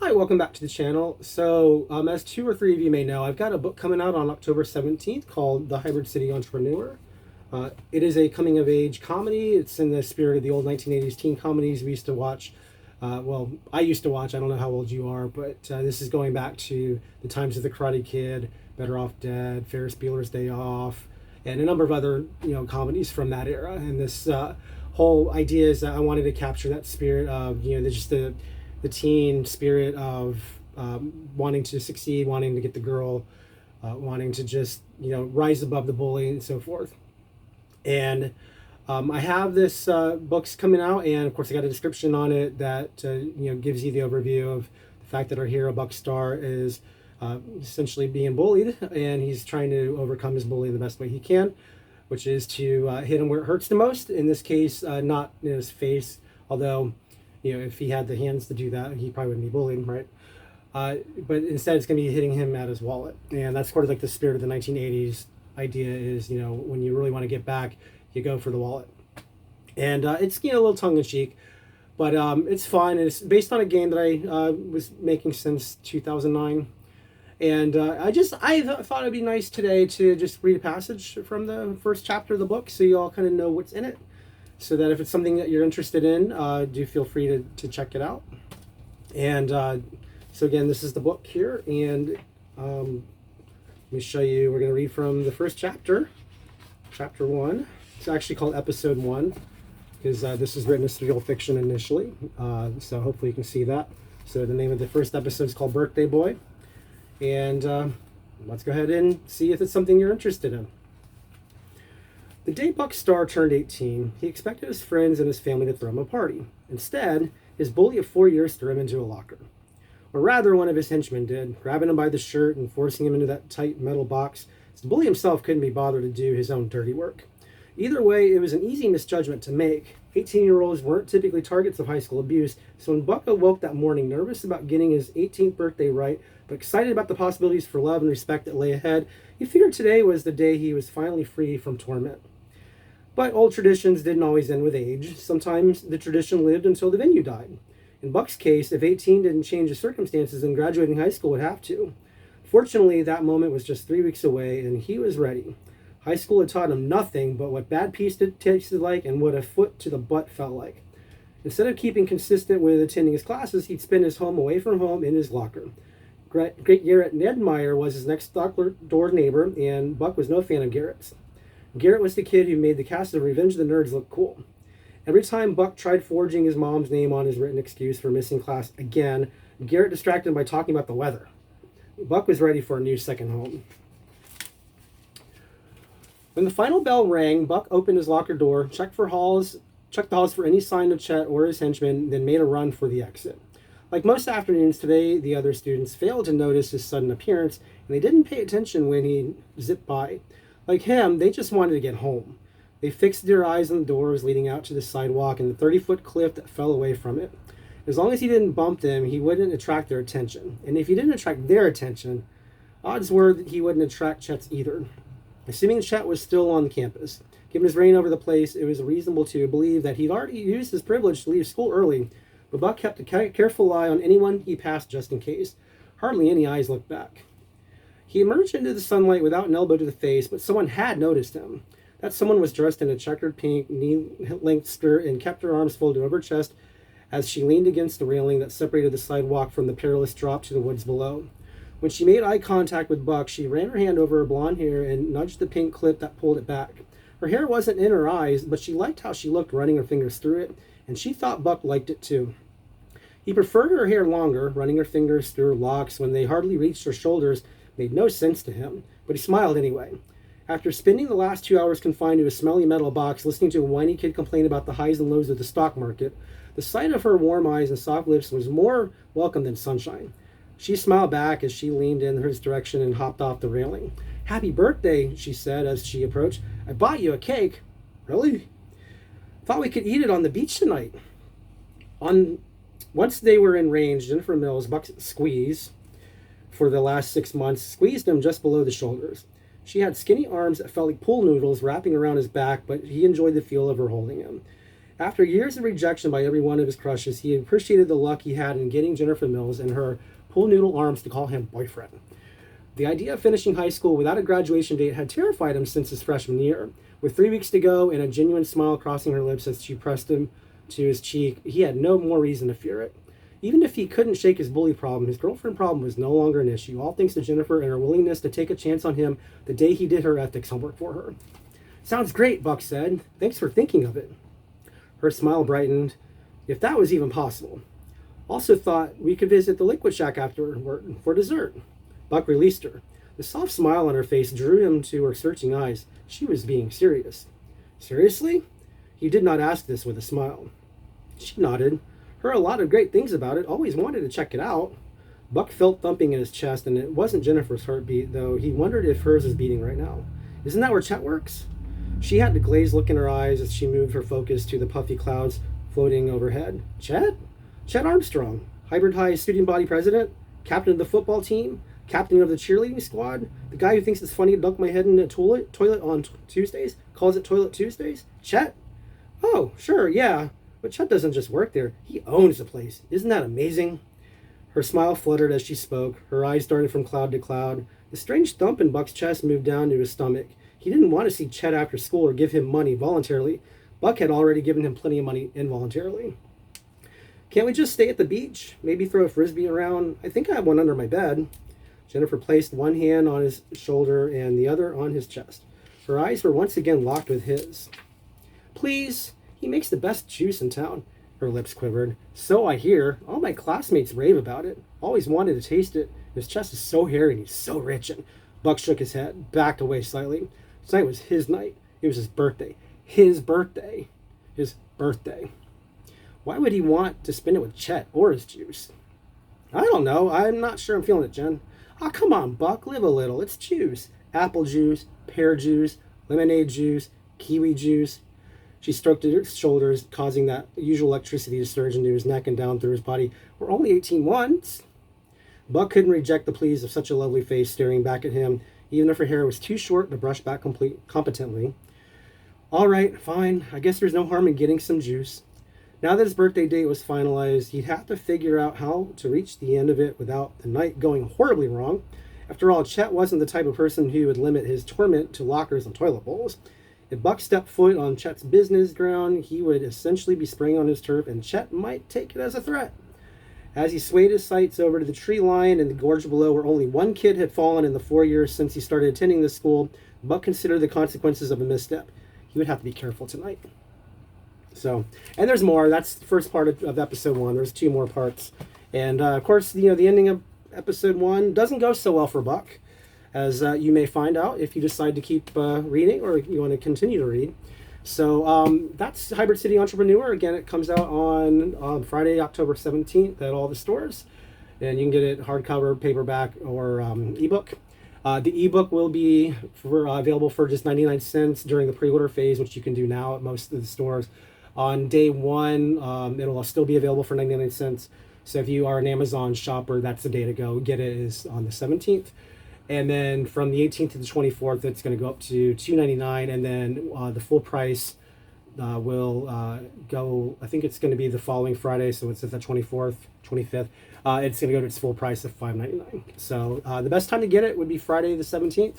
Hi, welcome back to the channel. So, as two or three of you may know, I've got a book coming out on October 17th called The Hybrid City Entrepreneur. It is a coming of age comedy. It's in the spirit of the old 1980s teen comedies we used to watch. I used to watch, I don't know how old you are, but this is going back to the times of The Karate Kid, Better Off Dead, Ferris Bueller's Day Off, and a number of other comedies from that era. And this whole idea is that I wanted to capture that spirit of just the teen spirit of wanting to succeed, wanting to get the girl, wanting to just rise above the bully and so forth. And I have this books coming out, and of course I got a description on it that gives you the overview of the fact that our hero Buck Star is essentially being bullied, and he's trying to overcome his bully the best way he can, which is to hit him where it hurts the most. In this case, not in his face, although if he had the hands to do that, he probably wouldn't be bullied, right? But instead, it's going to be hitting him at his wallet, and that's sort of like the spirit of the 1980s idea. Is when you really want to get back, you go for the wallet, and it's a little tongue in cheek, but it's fun. It's based on a game that I was making since 2009, and I thought it'd be nice today to just read a passage from the first chapter of the book, so you all kind of know what's in it, so that if it's something that you're interested in, do feel free to check it out. And so again, this is the book here, and let me show you. We're going to read from the first chapter, chapter 1. It's actually called episode 1 because this is written as real fiction initially, so hopefully you can see that. So the name of the first episode is called Birthday Boy, and let's go ahead and see if it's something you're interested in. The day Buck Star turned 18, he expected his friends and his family to throw him a party. Instead, his bully of 4 years threw him into a locker. Or rather, one of his henchmen did, grabbing him by the shirt and forcing him into that tight metal box, so the bully himself couldn't be bothered to do his own dirty work. Either way, it was an easy misjudgment to make. 18-year-olds weren't typically targets of high school abuse, so when Buck awoke that morning nervous about getting his 18th birthday right, but excited about the possibilities for love and respect that lay ahead, he figured today was the day he was finally free from torment. But old traditions didn't always end with age. Sometimes the tradition lived until the venue died. In Buck's case, if 18 didn't change the circumstances, then graduating high school would have to. Fortunately, that moment was just 3 weeks away, and he was ready. High school had taught him nothing but what bad pizza tasted like and what a foot to the butt felt like. Instead of keeping consistent with attending his classes, he'd spend his home away from home in his locker. Great Garrett Nedmeyer was his next door neighbor, and Buck was no fan of Garrett's. Garrett was the kid who made the cast of Revenge of the Nerds look cool. Every time Buck tried forging his mom's name on his written excuse for missing class again, Garrett distracted him by talking about the weather. Buck was ready for a new second home. When the final bell rang, Buck opened his locker door, checked the halls for any sign of Chet or his henchmen, then made a run for the exit. Like most afternoons today, the other students failed to notice his sudden appearance, and they didn't pay attention when he zipped by. Like him, they just wanted to get home. They fixed their eyes on the doors leading out to the sidewalk and the 30-foot cliff that fell away from it. As long as he didn't bump them, he wouldn't attract their attention. And if he didn't attract their attention, odds were that he wouldn't attract Chet's either. Assuming Chet was still on campus, given his reign over the place, it was reasonable to believe that he'd already used his privilege to leave school early, but Buck kept a careful eye on anyone he passed just in case. Hardly any eyes looked back. He emerged into the sunlight without an elbow to the face, but someone had noticed him. That someone was dressed in a checkered pink knee-length skirt and kept her arms folded over her chest as she leaned against the railing that separated the sidewalk from the perilous drop to the woods below. When she made eye contact with Buck, she ran her hand over her blonde hair and nudged the pink clip that pulled it back. Her hair wasn't in her eyes, but she liked how she looked running her fingers through it, and she thought Buck liked it too. He preferred her hair longer, running her fingers through her locks when they hardly reached her shoulders made no sense to him, but he smiled anyway. After spending the last 2 hours confined to a smelly metal box, listening to a whiny kid complain about the highs and lows of the stock market, the sight of her warm eyes and soft lips was more welcome than sunshine. She smiled back as she leaned in his direction and hopped off the railing. "Happy birthday," she said as she approached. "I bought you a cake." "Really?" "Thought we could eat it on the beach tonight." Once they were in range, Jennifer Mills, Buck's squeeze for the last 6 months, squeezed him just below the shoulders. She had skinny arms that felt like pool noodles wrapping around his back, but he enjoyed the feel of her holding him. After years of rejection by every one of his crushes, he appreciated the luck he had in getting Jennifer Mills and her pool noodle arms to call him boyfriend. The idea of finishing high school without a graduation date had terrified him since his freshman year. With 3 weeks to go and a genuine smile crossing her lips as she pressed him to his cheek, he had no more reason to fear it. Even if he couldn't shake his bully problem, his girlfriend problem was no longer an issue, all thanks to Jennifer and her willingness to take a chance on him the day he did her ethics homework for her. Sounds great, Buck said. Thanks for thinking of it. Her smile brightened, if that was even possible. Also thought we could visit the Liquid Shack afterward for dessert. Buck released her. The soft smile on her face drew him to her searching eyes. She was being serious. Seriously? He did not ask this with a smile. She nodded. Heard a lot of great things about it. Always wanted to check it out. Buck felt thumping in his chest, and it wasn't Jennifer's heartbeat, though he wondered if hers is beating right now. Isn't that where Chet works? She had the glazed look in her eyes as she moved her focus to the puffy clouds floating overhead. Chet? Chet Armstrong, Hybrid High student body president, captain of the football team, captain of the cheerleading squad, the guy who thinks it's funny to dunk my head in a toilet on Tuesdays, calls it Toilet Tuesdays? Chet? Oh, sure, yeah. But Chet doesn't just work there. He owns the place. Isn't that amazing? Her smile fluttered as she spoke. Her eyes darted from cloud to cloud. The strange thump in Buck's chest moved down to his stomach. He didn't want to see Chet after school or give him money voluntarily. Buck had already given him plenty of money involuntarily. Can't we just stay at the beach? Maybe throw a frisbee around? I think I have one under my bed. Jennifer placed one hand on his shoulder and the other on his chest. Her eyes were once again locked with his. Please, he makes the best juice in town. Her lips quivered. So I hear. All my classmates rave about it. Always wanted to taste it. His chest is so hairy and he's so rich. And Buck shook his head, backed away slightly. Tonight was his night. It was his birthday. His birthday. His birthday. Why would he want to spend it with Chet or his juice? I don't know. I'm not sure I'm feeling it, Jen. Ah, come on, Buck. Live a little. It's juice. Apple juice, pear juice, lemonade juice, kiwi juice. She stroked his shoulders, causing that usual electricity to surge into his neck and down through his body. We're only 18 once. Buck couldn't reject the pleas of such a lovely face staring back at him, even if her hair was too short to brush back competently. All right, fine. I guess there's no harm in getting some juice. Now that his birthday date was finalized, he'd have to figure out how to reach the end of it without the night going horribly wrong. After all, Chet wasn't the type of person who would limit his torment to lockers and toilet bowls. If Buck stepped foot on Chet's business ground, he would essentially be spraying on his turf, and Chet might take it as a threat. As he swayed his sights over to the tree line in the gorge below, where only one kid had fallen in the 4 years since he started attending the school, Buck considered the consequences of a misstep. He would have to be careful tonight. So, and there's more. That's the first part of episode 1. There's 2 more parts. And, of course, the ending of episode 1 doesn't go so well for Buck, as you may find out if you decide to keep reading or you want to continue to read. So that's Hybrid City Entrepreneur. Again, it comes out on Friday, October 17th at all the stores. And you can get it hardcover, paperback, or ebook. The ebook will be available for just 99 cents during the pre-order phase, which you can do now at most of the stores. On day 1, it'll still be available for 99 cents. So if you are an Amazon shopper, that's the day to go. Get it is on the 17th. And then from the 18th to the 24th, it's going to go up to $2.99. And then the full price will go, I think it's going to be the following Friday. So it's at the 24th, 25th. It's going to go to its full price of $5.99. So the best time to get it would be Friday the 17th.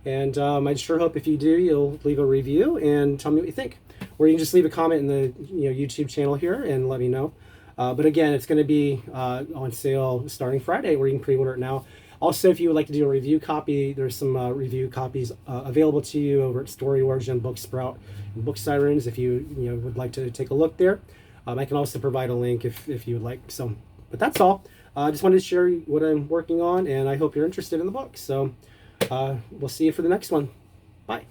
And I sure hope if you do, you'll leave a review and tell me what you think. Or you can just leave a comment in the YouTube channel here and let me know. But again, it's going to be on sale starting Friday, where you can pre-order it now. Also, if you would like to do a review copy, there's some review copies available to you over at Story Origin, Book Sprout, and Book Sirens if you would like to take a look there. I can also provide a link if you would like. So, but that's all. I just wanted to share what I'm working on, and I hope you're interested in the book. So we'll see you for the next one. Bye.